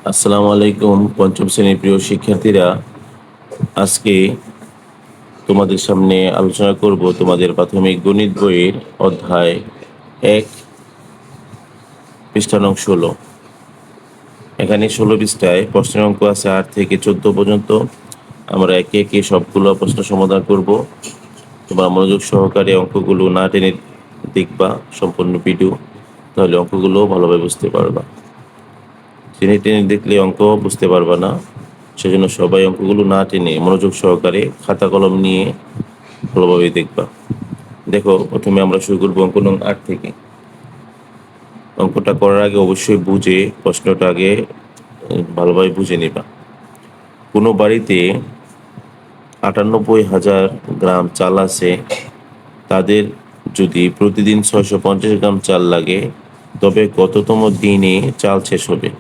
আসসালামু আলাইকুম পঞ্চম শ্রেণীর প্রিয় শিক্ষার্থীরা। আজকে তোমাদের সামনে আলোচনা করব তোমাদের প্রাথমিক গণিত বইয়ের অধ্যায় 1 পৃষ্ঠা নং 16। এখানে 16 পৃষ্ঠায় প্রশ্নের অঙ্ক আছে 8 থেকে 14 পর্যন্ত। আমরা একে একে সবগুলো প্রশ্ন সমাধান করব। তোমরা মনোযোগ সহকারে অঙ্কগুলো না টেনে দেখবা সম্পূর্ণ ভিডিও, তাহলে অঙ্কগুলো ভালোভাবে বুঝতে পারবা। টেনে টেনে দেখলে অঙ্ক বুঝতে পারবা না, সেজন্য সবাই অঙ্কগুলো না টেনে মনোযোগ সহকারে খাতা কলম নিয়ে ভালোভাবে দেখবা। দেখো, প্রথমে আমরা শুরু করবো অঙ্ক নং 8 থেকে। অঙ্কটা করার আগে অবশ্যই বুঝে প্রশ্নটা আগে ভালোভাবে বুঝে নিবা। কোনো বাড়িতে ৯৮,০০০ গ্রাম চাল আছে, তাদের যদি প্রতিদিন ৬৫০ গ্রাম চাল লাগে, তবে কততম দিনে চাল শেষ হবে?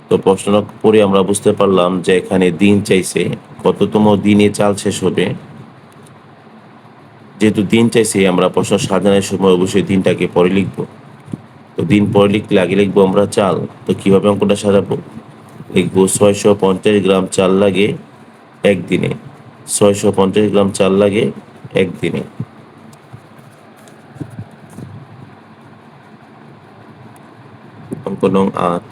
তো প্রশ্নটা পড়ে আমরা বুঝতে পারলাম যে এখানে দিন চাইছে, কততম দিনে চাল শেষ হবে। যেহেতু দিন চাইছে, আমরা প্রশ্ন সাজানোর সময় অবশ্যই দিনটাকে পরে লিখবো। তো দিন পরে লিখলে আগে লিখবো আমরা চাল। তো কিভাবে অঙ্কটা সাজাবো? লিখবো ৬৫০ গ্রাম চাল লাগে একদিনে। ৬৫০ গ্রাম চাল লাগে একদিনে। অঙ্ক নং 8।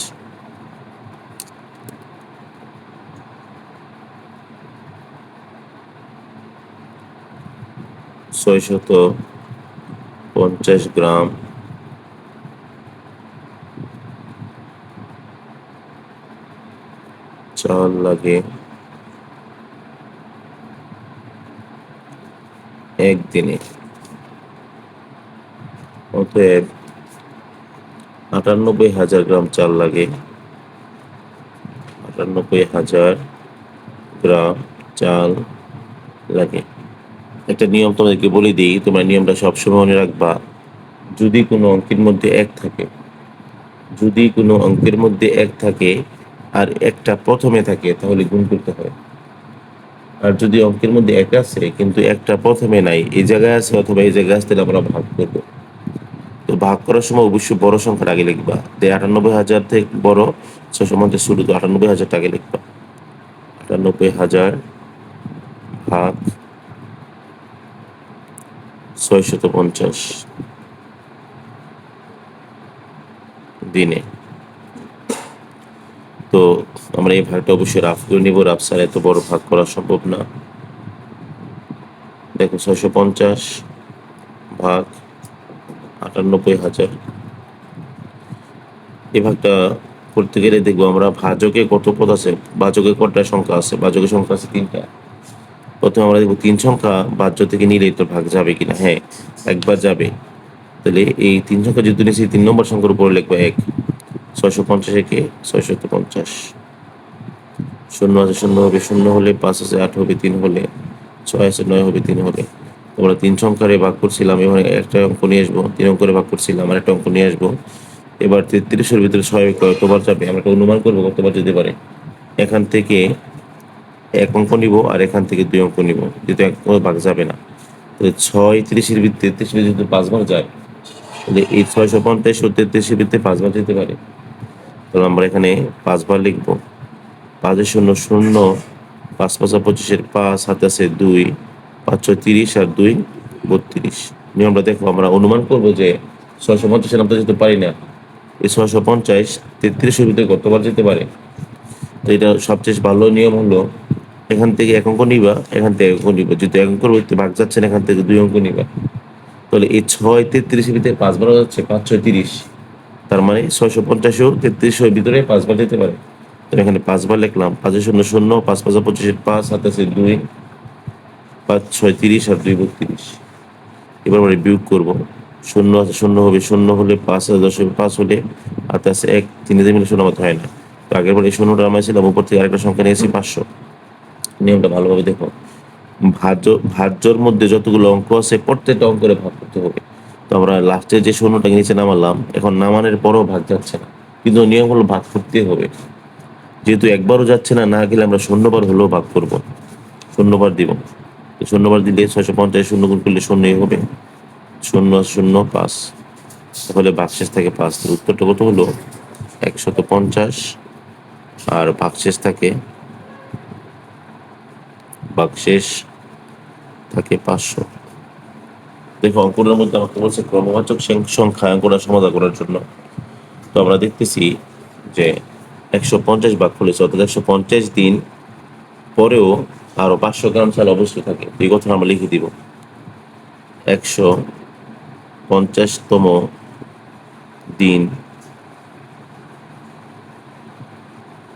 ৬৫০ গ্রাম চাল লাগে একদিনে। অতএব ৯৮,০০০ গ্রাম চাল লাগে। ৯৮,০০০ গ্রাম চাল লাগে। একটা নিয়ম তোমাদেরকে বলে দিই, তোমরা নিয়মটা সবসময় মনে রাখবা। যদি কোনো অঙ্কের মধ্যে এক থাকে আর একটা প্রথমে থাকে, তাহলে গুণ করতে হয়। আর যদি অঙ্কের মধ্যে এক আছে কিন্তু একটা প্রথমে নাই, এই জায়গায় আছে অথবা এই জায়গায় আছে, তাহলে আমরা ভাগ করব। তো ভাগ করার সময় অবশ্যই বড় সংখ্যাটা আগে লিখবা। ৯৮,০০০ থেকে বড়, ৬৫০ শুরু, তো ৯৮,০০০ টাকা লিখবা। ৯৮,০০০ ভাগ ৬৫০ দিনে। তো আমরা এই ভাগটা অবশ্যই রাফ করে নিব, রাফ ছাড়া এত বড় ভাগ করা সম্ভব না। দেখো, ৬৫০ ভাগ ৯৮,০০০। এই ভাগটা করতে গেলে দেখবো আমরা ভাজকে কত পদ আছে, ভাজকে কটা সংখ্যা আছে। ভাজকের সংখ্যা আছে 3টা। প্রথমে আমরা দেখবো 3 সংখ্যা ভাজ্য থেকে নিলে তো ভাগ যাবে কিনা। হ্যাঁ, একবার যাবে। তাহলে এই 3 সংখ্যা যদি নিয়েছি, 3 নম্বর সংখ্যার উপরে লিখবো 1। ৬৫০ একে ৬৫০। শূন্য আছে, শূন্য হবে, শূন্য হলে 5 আছে, 8 হবে, 3 হলে 6 আছে, 9 হবে, 3 হলে। আমরা 3 সংখ্যারে ভাগ করছিলাম, এবং একটা অঙ্ক নিয়ে আসবো। 3 অঙ্করে ভাগ করছিলাম, আর একটা অঙ্ক নিয়ে আসবো। এবার 33-এর ভিতরে 6 কতবার যাবে আমরা একটা অনুমান করবো কতবার যেতে পারে। এখান থেকে 1 অঙ্ক নিব, আর এখান থেকে 2 অঙ্ক নিব, যেহেতু 1 ভাগ যাবে না। তাহলে 6 30-এর ভিতরে 33-এর ভিতরে যদি 5 বার যায়, তাহলে এই 650 ও 33-এর ভিতরে 5 বার যেতে পারে। তাহলে আমরা এখানে 5 বার লিখবো। 5 শূন্য শূন্য, 5 5 25-এর 5, হাতে আছে 2, 5 6 30, আর 2 32। নিয়মটা দেখো, আমরা অনুমান করবো যে 650 আমরা যেতে পারি না। এই 650 33-এর ভিতরে কতবার যেতে পারে। তো এটা সবচেয়ে ভালো নিয়ম হলো, এখান থেকে 1 অঙ্ক নিবা, এখান থেকে 1 অঙ্ক নিবা। যদি 1 অঙ্কের ভিতরে ভাগ যাচ্ছে না, এখান থেকে 2 অঙ্ক নিবা। তাহলে এই 6 33-এর ভিতরে 5 বার যাচ্ছে, 5 6 30। তার মানে 650ও 33-এর ভিতরে 5 বার যেতে পারে। তো এখানে 5 বার লিখলাম। 5 শূন্য শূন্য, 5 5 25-এর 5, হাতে আছে 2, 5 6 30, আর 2 32। এবার আমরা বিয়োগ করবো। শূন্য আছে, শূন্য হবে, শূন্য হলে 5 আছে, 10 হবে, 5 হলে হাতে আছে 1, 3 মিলে শূন্য মতো হয় না। তো আগের বার এই শূন্যটা আমরা ছিলাম, উপর থেকে আরেকটা সংখ্যা নিয়েছি 500। নিয়মটা ভালোভাবে দেখো। ভাজ্যর মধ্যে যতগুলো অঙ্ক আছে, প্রত্যেকটা অঙ্করে ভাগ করতে হবে। তো আমরা লাস্টে যে শূন্যটাকে নিচে নামালাম, এখন নামানোর পরও ভাগ যাচ্ছে না, কিন্তু নিয়ম হলো ভাগ করতেই হবে। যেহেতু একবারও যাচ্ছে না, না গেলে আমরা শূন্যবার হলেও ভাগ করব, শূন্যবার দিব। তো শূন্যবার দিলে 650 শূন্য গুণ করলে শূন্যই হবে। 0 0 5, তাহলে ভাগশেষ থাকে 5। উত্তরটা কত হলো? 150 আর ভাগশেষ থাকে 500। দেখো অঙ্কটার মধ্যে আমাকে বলছে ক্রমবাচক সংখ্যা অঙ্কটা সমাধান করার জন্য। তো আমরা দেখতেছি যে 150 ভাগ করেছে, অর্থাৎ 150 দিন পরেও আরো 500 গ্রাম চাল অবশ্যই থাকে। এই কথা আমরা লিখে দিব। 150তম দিন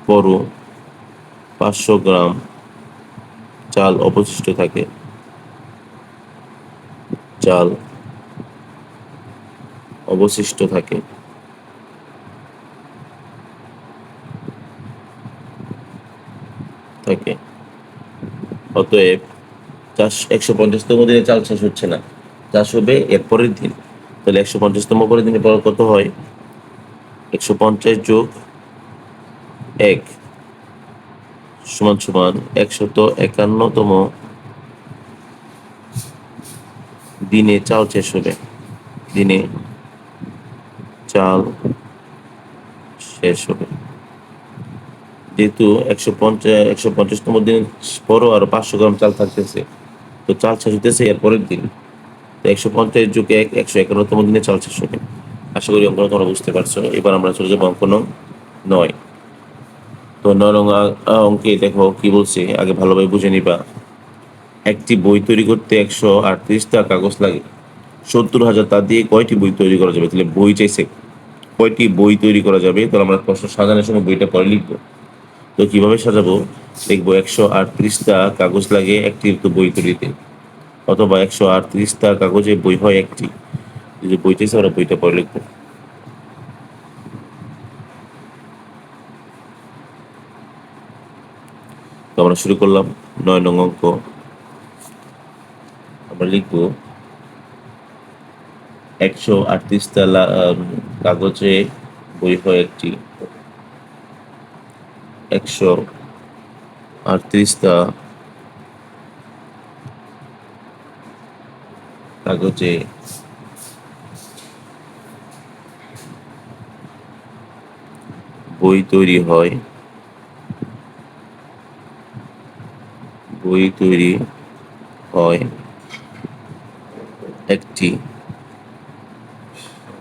পরও 500 গ্রাম চাল অবশিষ্ট থাকে। চাল অবশিষ্ট থাকে থাকে অতএব 150তম দিনে চাল শেষ হচ্ছে না, চাষ হবে এর পরের দিন। তাহলে 150তম পরের দিনে পর কত হয়? 150 যোগ 1 সমান সমান 151তম দিনে চাল শেষ হবে। দিনে চাল শেষ হবে। যেহেতু 150তম দিন পরও আরো 500 গ্রাম চাল থাকতেছে, তো চাল শেষ হইতেছে এর পরের দিন। তো 150 যোগ 1 151তম দিনে চাল শেষ হবে। আশা করি অঙ্কটা তোমরা বুঝতে পারছো। এবার আমরা চলে যাবো অঙ্ক নং 9। তো 9 নং অঙ্কে দেখো কি বলছে, আগে ভালোভাবে বুঝে নিবা। একটি বই তৈরি করতে 138টা কাগজ লাগে। 70,000 তা দিয়ে কয়টি বই তৈরি করা যাবে? তাহলে বই চাইছে, কয়টি বই তৈরি করা যাবে। তাহলে আমরা প্রশ্ন সাজানোর সময় বইটা পরে লিখবো। তো কিভাবে সাজাবো? লিখবো 138টা কাগজ লাগে একটি তো বই তৈরিতে, অথবা 138টা কাগজে বই হয় একটি। যে বই চাইছে আমরা বইটা পরে লিখবো। তো আমরা শুরু করলাম 9 নং অঙ্ক। আমরা লিখবো 138টা কাগজে বই হয় একটি। 138টা কাগজে বই তৈরি হয় একটি।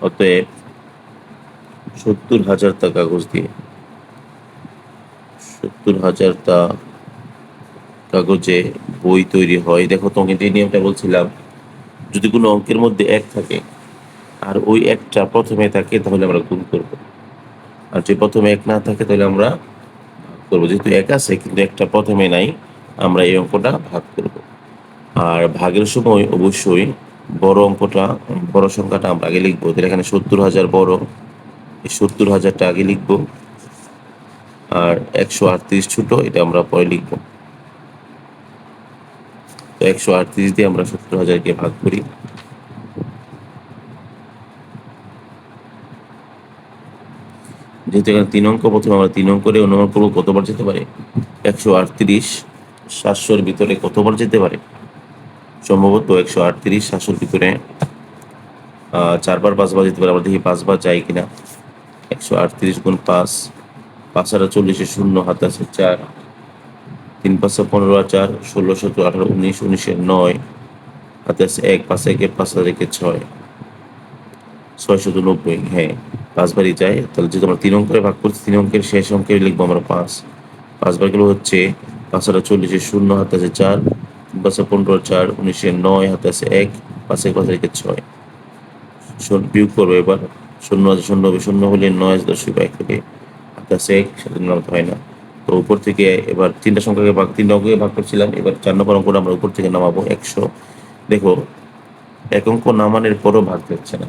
অতএব 70,000টা কাগজ দিয়ে 70,000টা কাগজে বই তৈরি হয়। দেখো তোমাকে যে নিয়মটা বলছিলাম, যদি কোনো অঙ্কের মধ্যে এক থাকে আর ওই একটা প্রথমে থাকে তাহলে আমরা গুণ করব, আর যে প্রথমে এক না থাকে তাহলে আমরা ভাগ করবো। যেহেতু এক আছে কিন্তু একটা প্রথমে নাই, আমরা এই অঙ্কটা ভাগ করব। আর ভাগের সময় অবশ্যই বড় সংখ্যাটা আমরা আগে লিখবো। তাহলে এখানে 70,000 বড়, এই 70,000টা আগে লিখবো, আর 138 ছোট, এটা আমরা পরে লিখবো। তো 138 দিয়ে আমরা 70,000কে ভাগ করি। যেহেতু এখানে 3 অঙ্ক, প্রথমে আমরা 3 অঙ্ক করে অনুমান করবো কতবার যেতে পারে। 138 700-র ভিতরে কতবার যেতে পারে? সম্ভবত 138 700-র ভিতরে 4 বার 5 বার যেতে পারে। আমরা দেখি 5 বার যায় কিনা। 138 গুণ 5, 5 আর 40 শূন্য, হাতে আছে 4, 3 5 15 আর 4 16 17 18 19, 19 9, হাতে আছে 1, 5 1 5 আর 1 6, 690। হ্যাঁ, 5 বারই যায়। তাহলে যদি আমরা 3 অঙ্কের ভাগ করছি, 3 অঙ্কের শেষ অঙ্কে লিখবো আমরা 5। 5 বার গেলে হচ্ছে 5 আর 40 শূন্য, হাতে আছে 4, 3 5 15 4 19 9, হাতে আছে 1, 5 1 5 1 6। বিয়োগ করবো এবার। শূন্য আছে শূন্য হবে, শূন্য হলে 9 আছে 10 1 থেকে, হাতে আছে 1, সাথে নয় হয় না। তো উপর থেকে এবার 3টা অঙ্ককে ভাগ করছিলাম, এবার 4 নম্বর অঙ্কটা আমরা উপর থেকে নামাবো 100। দেখো এক অঙ্ক নামানোর পরও ভাগ যাচ্ছে না।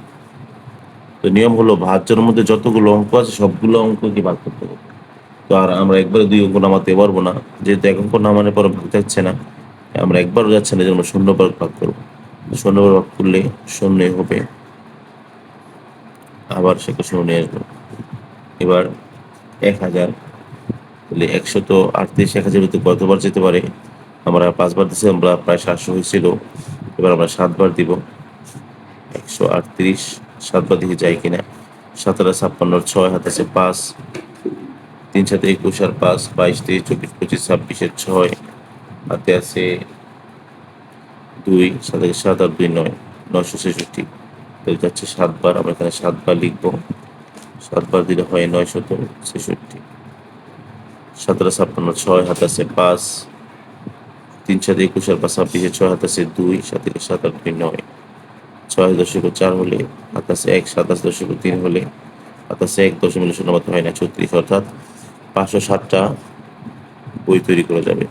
তো নিয়ম হলো ভাজ্যের মধ্যে যতগুলো অঙ্ক আছে সবগুলো অঙ্ককে ভাগ করতে হবে। তো আর আমরা একবারে 2 অঙ্ক নামাতে পারবো না, যেহেতু এক অঙ্ক নামানোর পর ভাগ যাচ্ছে না, আমরা একবারও যাচ্ছে না, যেন 0 বার ভাগ করবো। 0 বার ভাগ করলে 0 হবে, আবার সেটা 0 নিয়ে আসবো। এবার 1000, তাহলে 138 1000 ভিতরে কতবার যেতে পারে? আমরা 5 বার দিচ্ছি, আমরা প্রায় 700 হয়েছিল। এবার আমরা 7 বার দিব। 138 7 বার দিকে যায় কিনা। 7 আর 56 6, হাতে আছে 5, তিন সাথে 21 আর 5, 22, 23, 24, 25, 26 6, হাতে আছে 2, 7 7 আর 2 9, 966। তাহলে যাচ্ছে 7 বার, আমরা এখানে 7 বার লিখবো। 7 বার দিলে হয় 966। 7 56, 6, হাতে আছে 5, 3 সাথে 21 আর 5, 26, 6, হাতে আছে 2, 7 7 আর 2 9, 6.4 হলে হাতে আছে 1, 27.3 হলে হাতে আছে 1.0 মাত্র হয় না 36, অর্থাৎ 560টা বই তৈরি করা যাবে।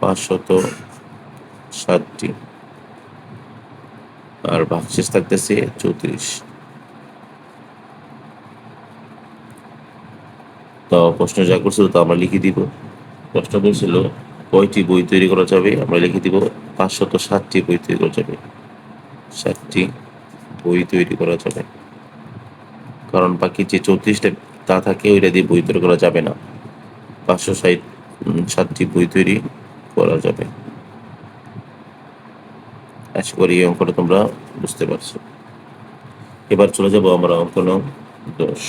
560টি, আর ভাগশেষ থাকতেছে 34। তো প্রশ্ন যা করছিল তা আমরা লিখে দিব। প্রশ্ন বলছিল কয়টি বই তৈরি করা যাবে, আমরা লিখে দিব 560টি বই তৈরি করা যাবে। 60টি বই তৈরি করা যাবে, কারণ বাকি যে 34টা তা থাকে ওইটা দিয়ে বই তৈরি করা যাবে না। 560টি বই তৈরি করা যাবে। আশা করি এই অঙ্কটা তোমরা বুঝতে পারছো। এবার চলে যাব আমরা অঙ্ক নং 10।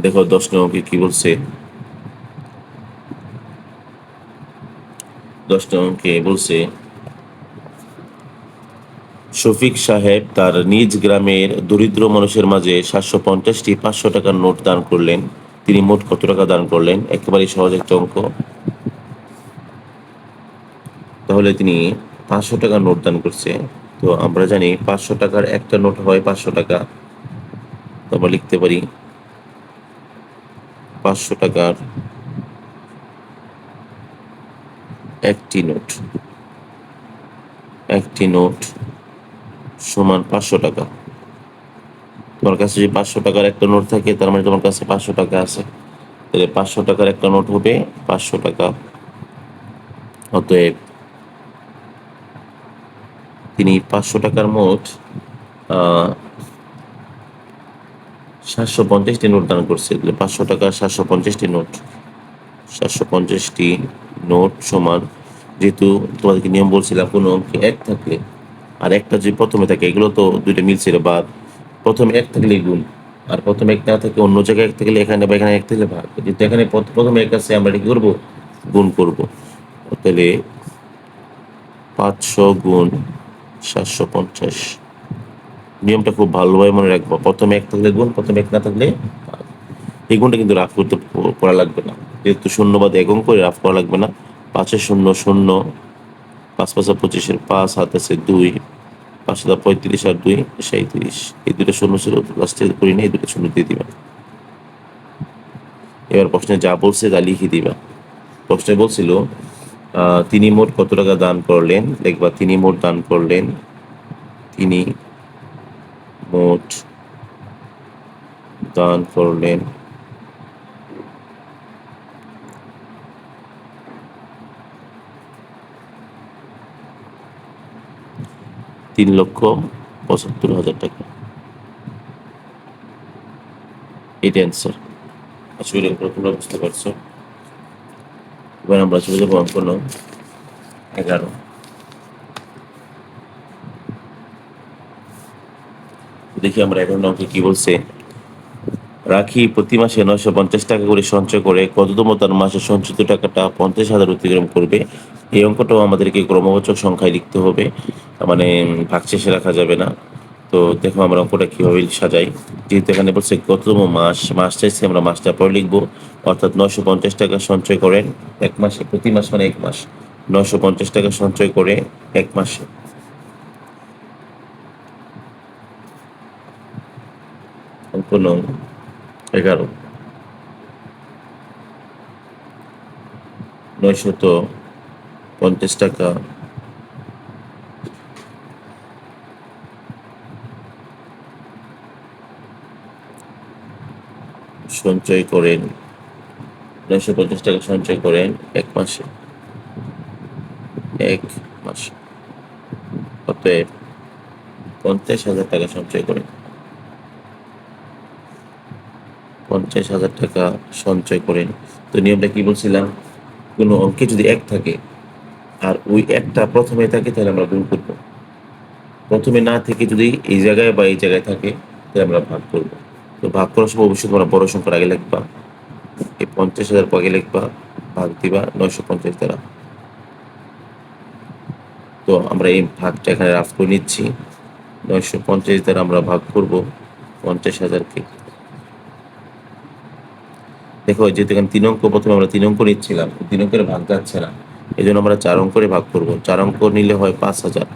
দেখো 10 নং অঙ্কে কি বলছে। 10 নং অঙ্কে বলছে শফিক সাহেব তার নিজ গ্রামের দরিদ্র মানুষের মাঝে 750টি 500 টাকার নোট দান করলেন। তিনি মোট কত টাকা দান করলেন? একেবারেই সহজ একটা অঙ্ক। তাহলে তিনি 500 টাকার নোট দান করছে। তো আমরা জানি 500 টাকার একটা নোট হয় 500 টাকা। তো আমরা লিখতে পারি 500 টাকার একটি নোট সমান 500 টাকা। তোমার কাছে যদি 500 টাকার একটা নোট থাকে তার মানে তোমার কাছে 500 টাকা আছে। তাহলে 500 টাকার একটা নোট হবে 500 টাকা। অতএব তিনি 500 টাকার মোট 750টি নোট দান করছে। 500 টাকা 750টি নোট, 750টি নোট সমান, যেহেতু তোমাদেরকে নিয়ম বলছিলাম কোনো অঙ্কে এক থাকলে আর একটা যদি প্রথমে থাকে, এগুলো তো দুইটা মিলছিল বাদ, প্রথমে এক থাকলে গুণ, আর প্রথমে এক না থাকে অন্য জায়গায় এক থাকলে এখানে বা এখানে এক থাকলে ভাগ। যেহেতু এখানে প্রথমে এক আছে আমরা কি করবো? গুণ করবো। তাহলে 500 গুণ 750। নিয়মটা খুব ভালোভাবে মনে রাখবো, প্রথমে এক থাকলে গুণ, প্রথমে এক না থাকলে ভাগ। এই গুণটা কিন্তু রাফ করতে করা লাগবে না, যেহেতু শূন্যবাদ একক করে রাফ করা লাগবে না। 5 শূন্য শূন্য, 5 5 25, 5 হাত আছে 2, 5 35 আর 2 37। এই দুটো শূন্য ছিল লাস্টে করি না, এই দুটো শূন্য দিয়ে দিবা। এবার প্রশ্নে যা বলছে তা লিখে দিবা। প্রশ্নে বলছিল তিনি মোট কত টাকা দান করলেন, দেখবা তিনি মোট দান করলেন, তিনি মোট দান করলেন 3,75,000 টাকা। এটা অ্যান্সার। আসলে তোমরা বুঝতে পারছো। এবার আমরা চলে যাবো অঙ্ক নং 11। দেখি আমরা 11 অঙ্কে কি বলছে। রাখি প্রতি মাসে 950 টাকা করে সঞ্চয় করে কততম তার মাসে সঞ্চিত টাকাটা 50,000 অতিক্রম করবে। এই অঙ্কটাও আমাদেরকে ক্রমবাচক সংখ্যায় লিখতে হবে, মানে ভাগশেষে রাখা যাবে না। তো দেখো আমরা অঙ্কটা কিভাবে সাজাই। যেহেতু এখানে বলছে কততম মাস চাইছে, আমরা মাসটা পরে লিখবো। অর্থাৎ 950 টাকা সঞ্চয় করেন এক মাসে, প্রতি মাস মানে এক মাস, 950 টাকা সঞ্চয় করে এক মাসে। অঙ্ক নং 11। 950 টাকা সঞ্চয় করেন, 950 টাকা সঞ্চয় করেন এক মাসে, এক মাসে। অতএব 50,000 টাকা সঞ্চয় করেন, 50,000 টাকা সঞ্চয় করেন। তো নিয়মটা কি বলছিলাম, কোনো অঙ্কে যদি এক থাকে আর ওই একটা প্রথমে থাকে তাহলে আমরা গুণ করবো, প্রথমে না থেকে যদি এই জায়গায় বা এই জায়গায় থাকে তাহলে আমরা ভাগ করবো। তো ভাগ করার সময় অবশ্যই তোমরা বড় সংখ্যার আগে লিখবা, এই 50,000 আগে লিখবা, ভাগ দিবা 950 দ্বারা। তো আমরা এই ভাগটা এখানে রাফ করে নিচ্ছি। 950 দ্বারা আমরা ভাগ করব 50,000-কে। দেখো যেহেতু এখানে 3 অঙ্ক, প্রথমে আমরা 3 অঙ্ক নিচ্ছিলাম, 3 অঙ্কের ভাগ যাচ্ছে না, এই জন্য আমরা 4 অঙ্করে ভাগ করব। 4 অঙ্ক নিলে হয় 5,000,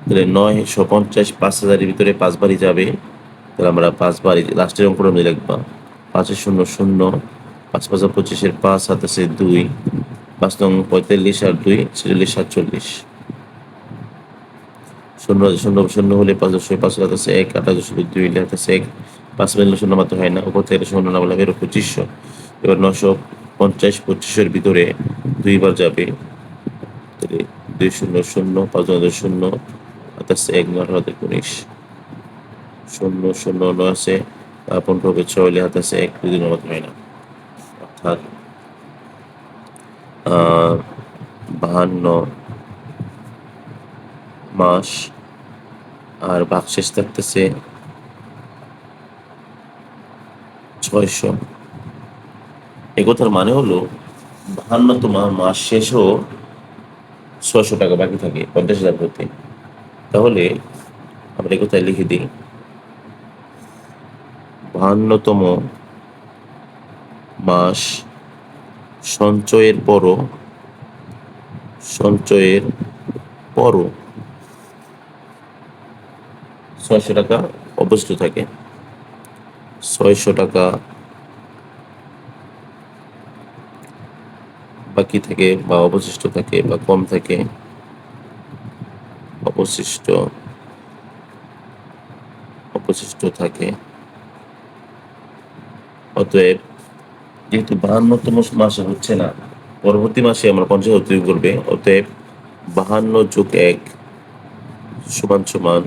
তাহলে 950 5,000-এর ভিতরে 5 বারই যাবে, তাহলে আমরা 5 বারই লাস্টের অঙ্কটা নিয়ে লিখবা। 5 শূন্য শূন্য, 5 5 25, 5 7 2, 5 নং 45 আর 2 46 47। শূন্য শূন্য শূন্য হলে 5 5 হাতে 1, 8 2 হাতে 1, 5 মিললে শূন্য মাত্র হয় না, উপর থেকে শূন্য না বলে বেরো 2500। এবার 950 25-এর ভিতরে 2 বার যাবে, তাহলে 2 শূন্য শূন্য, 5 শূন্য হাতে 1, 9 হাতে 19, শূন্য শূন্য 9 আছে 15 হবে 6 হলে হাতে 1, 2 দিনের মাত্র হয় না, অর্থাৎ 52 মাস। আর ভাগশেষ থাকতেছে 600। এ কথার মানে হলো 52তম মাস শেষও 600 টাকা বাকি থাকে 50,000 হতে। তাহলে আমরা এ কথায় লিখে দিই 52তম মাস সঞ্চয়ের পরও 600 টাকা অবশিষ্ট থাকে। 600 টাকা বাকি থাকে বা অবশিষ্ট থাকে বা কম থাকে, অবশিষ্ট থাকে। অতএব যেহেতু 52তম মাসে হচ্ছে না, পরবর্তী মাসে আমরা 50,000 তৈরি করবে, অতএব 52 যোগ 1 সমান সমান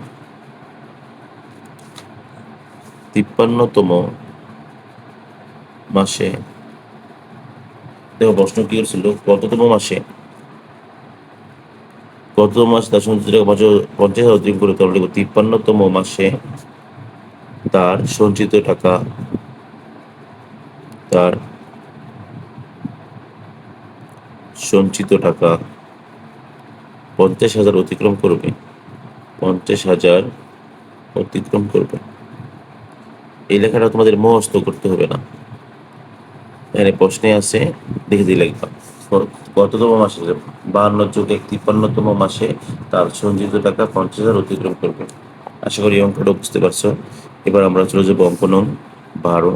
53তম মাসে। দেখো প্রশ্ন কি ছিল, কততম মাসে, কততম মাসে তার সঞ্চিত টাকা 50,000 তৈরি করে, তাহলে 53তম মাসে তার সঞ্চিত টাকা, তার সঞ্চিত টাকা 50,000 অতিক্রম করবে, 50,000 অতিক্রম করবে। এই লেখাটা তোমাদের মুখস্থ করতে হবে না, এখানে প্রশ্নে আছে, দেখে দিয়ে লিখবা কততম মাসে, 52 যোগ 1 53তম মাসে তার সঞ্চিত টাকা 50,000 অতিক্রম করবে। আশা করি এই অঙ্কটা বুঝতে পারছো। এবার আমরা চলে যাবো অঙ্ক নং 12।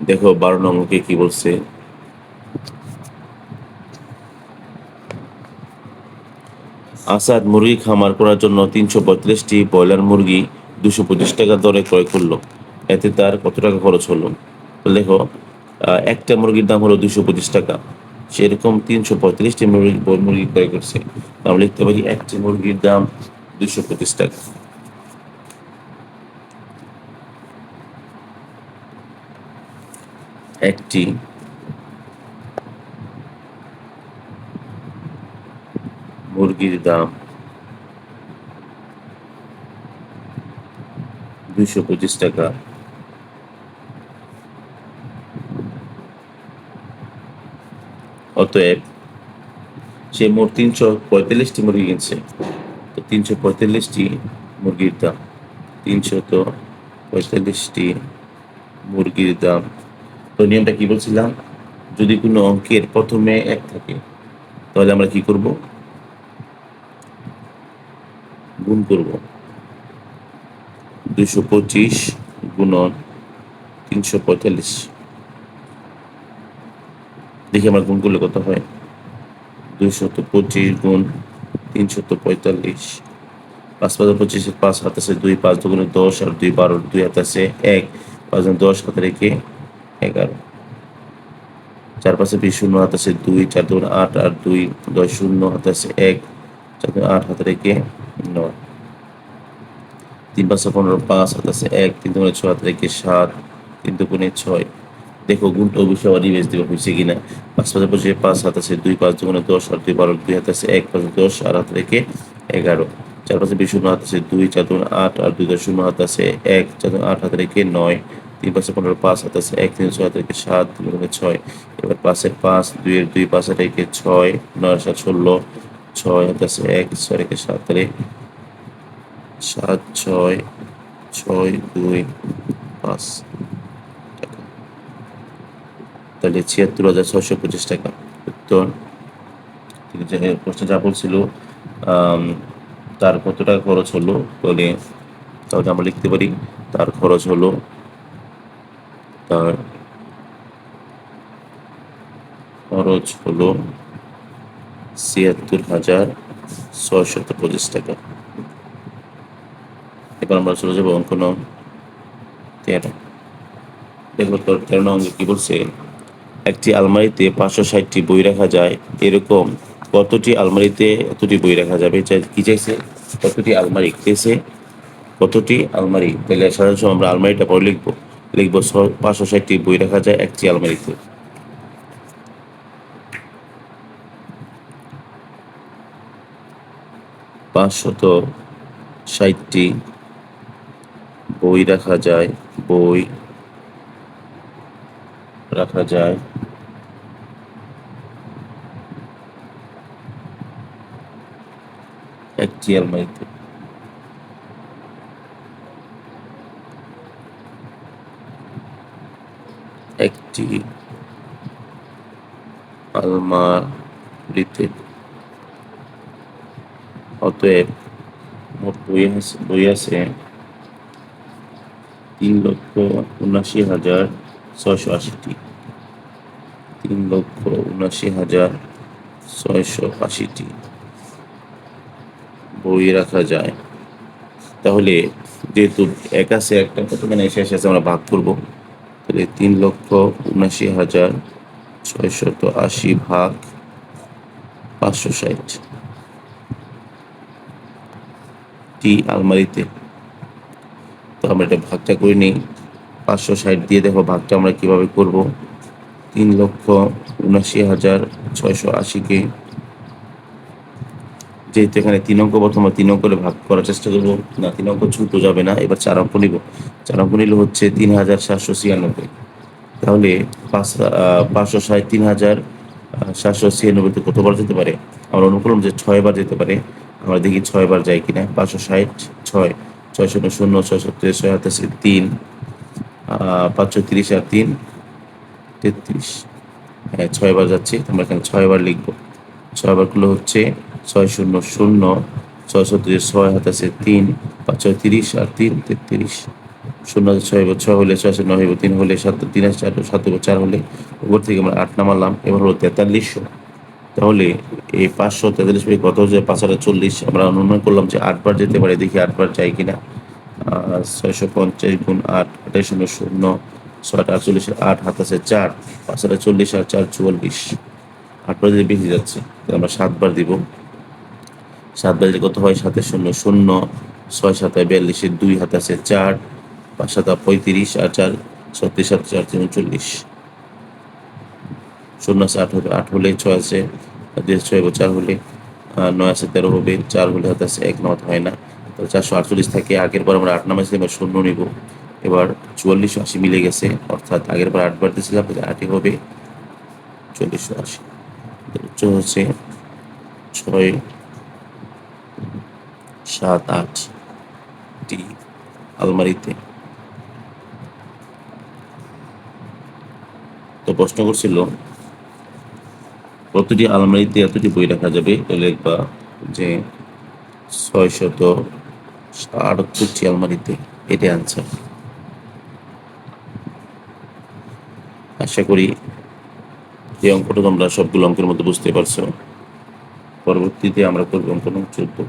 দেখো 12 নং অঙ্কে কি বলছে, আসাদ মুরগি খামার করার জন্য 335টি ব্রয়লার মুরগি 225 টাকা দরে ক্রয় করলো, এতে তার কত টাকা খরচ হলো? দেখো একটা মুরগির দাম হলো 225 টাকা, সেরকম 335টি মুরগি ক্রয় করছে, আমরা লিখতে পারি একটি মুরগির দাম 225 টাকা। একটি মুরগির দাম 225 টাকা, অতএব সে মোট 345টি মুরগি কিনছে, তো 345টি মুরগির দাম, 345টি মুরগির দাম। তো নিয়মটা কি বলছিলাম, যদি কোনো অঙ্কের প্রথমে 1 থাকে তাহলে আমরা কি করব, গুণ করব, 225 গুণন 345। দেখি আমরা গুণ করলে কত হয়, 225 গুণ 345, 5 5 25, 5 হাতে 2, 5 দুগুণে 10 আর 2 12, 2 হাতে 1, 5 10 হাতে রেখে 11, 4 5 20 শূন্য হাতে 2, 4 দুগুণে 8 আর 2 10 শূন্য হাতে 1, 4 দুগুণে 8 হাতে রেখে 9, 3 5 15, 5 হাতে 1, 3 দুগুণে 6 হাতে রেখে 7, 3 দুগুণে 6। দেখো গুণটা অবশ্যই আবার রিভাইজ দেওয়া হয়েছে কিনা, 5 5 25, 5 হাতে 2, 5 দুগুণে 10 আর 2 12, 2 হাতে 1, 5 10 আর হাতে রেখে 11, চার পাশে 20 শূন্য হাত আছে 2, 4 দুগুণ 8 আর 2 তে শূন্য হাত আছে 1, 4 দুগুণ 8 হাতে রেখে 9, 3 পাশে 15, 5 হাত আছে 1, 3 6 হাতে রেখে 7, 2 গুণে 6। এবার 5 এর 5, 2 এর 2 5 হাতে রেখে 6, 9 আর 7 16, 6 হাতে আছে 1, 6 রেখে 7 হাতে 7, 6, 6, 2, 5 টাকা। তাহলে 76,625 টাকা উত্তর। প্রশ্ন যা বলছিল তার কত টাকা খরচ হলো বলে, তাহলে আমরা লিখতে পারি তার খরচ হলো তার খরচ হলো 76,625 টাকা। এবার আমরা চলে যাবো অঙ্ক নং 13। দেখো তোর 13 নং অঙ্কে কি বলছে, একটি আলমারিতে 560টি বই রাখা যায়, এরকম কতটি আলমারিতে এতটি বই রাখা যাবে? কি চাইছে? কতটি আলমারি চেয়েছে, কতটি আলমারি। তাহলে সাধারণত আমরা আলমারিটা পরে লিখবো 560টি বই রাখা যায় একটি আলমারিতে। পাঁচশত 60টি বই রাখা যায়, বই রাখা যায় একটি আলমারিতে। একটি আলমারিতে। অতএব মোট বই আছে 3,79,680টি। 3,79,680টি বই রাখা যায়। তাহলে যেহেতু এক আছে একটা কতখানে শেষ আছে আমরা ভাগ করব। তাহলে 3,79,680 ভাগ 560 টি আলমারিতে। তো আমরা এটা ভাগটা করে নিই। 560 দিয়ে দেখো ভাগটা আমরা কিভাবে করব। 3,79,680কে, যেহেতু এখানে 3 অঙ্ক, প্রথমে 3 অঙ্ক করে ভাগ করার চেষ্টা করবো। না, 3 অঙ্ক ছোট যাবে না, এবার 4 অঙ্ক নিব। 4 অঙ্ক নিলে হচ্ছে 3,796। তাহলে 560 3,796 কতবার যেতে পারে? আমরা অনুকূলম যে 6 বার যেতে পারে। আমরা দেখি 6 বার যায় কিনা। 560 6, 6 শূন্য 0, 6 7 6 হাতে 3, 5 30 আর 3 33। হ্যাঁ, 6 বার যাচ্ছে, আমরা এখানে 6 বার লিখবো। 6 বার গুলো হচ্ছে 6 শূন্য 0, 6 7 6 হাতে আছে 3, 5 30 আর 3 33। 0 6 6 হলে 6 9 হইব, 3 হলে 7, 3 4 7 4 হলে উপর থেকে আমরা 8 নামালাম। এবার হলো 4300। তাহলে এই 543 কত হচ্ছে? 5,40। আমরা অনুমান করলাম যে 8 বার যেতে পারে, দেখি 8 বার যায় কিনা। 650 গুণ 8, 28 0, 6 48, 8 হাত আছে 4, 5,40 আর 4 44। 8 বার যদি বেশি যাচ্ছে, আমরা 7 বার দিব। 7 বার কত হয়? 7 0 0, 6 7 42, 2 হাত আছে 4, 5 7 35 আর 4 36, 7 4 39। 0 আছে 8 হবে, 8 হলে 6 আছে 2 6 হবে, 4 হলে 9 আছে 13 হবে, 4 হলে হাতে আছে 1, 9 হয় না। তাহলে 448 থাকে। আগের বার আমরা 8 নামাইছি, এবার 0 নিব। এবার 4480 মিলে গেছে, অর্থাৎ আগের বার 8 বার দিয়েছিলাম, 8 হবে 4480। উত্তর হচ্ছে 6 7 8টি আলমারিতে। তো প্রশ্ন করছিল প্রতিটি আলমারিতে এতটি বই রাখা যাবে। তাহলে লিখবা যে 678টি আলমারিতে। এটাই আনসার। আশা করি এই অঙ্কটা তোমরা সবগুলো অঙ্কের মধ্যে বুঝতে পারছো। পরবর্তীতে আমরা করবো অঙ্ক নং 14।